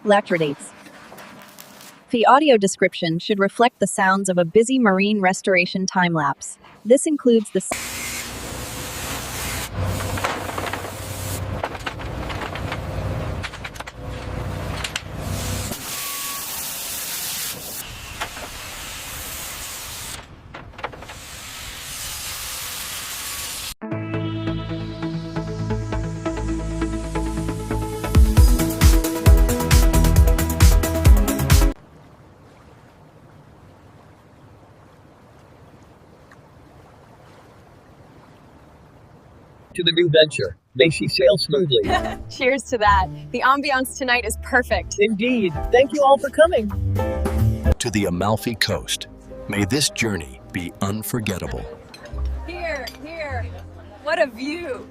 Latridates. The audio description should reflect the sounds of a busy marine restoration time-lapse. This includes the to the new venture. May she sail smoothly. Cheers to that. The ambiance tonight is perfect. Indeed. Thank you all for coming. To the Amalfi Coast. May this journey be unforgettable. Here. What a view.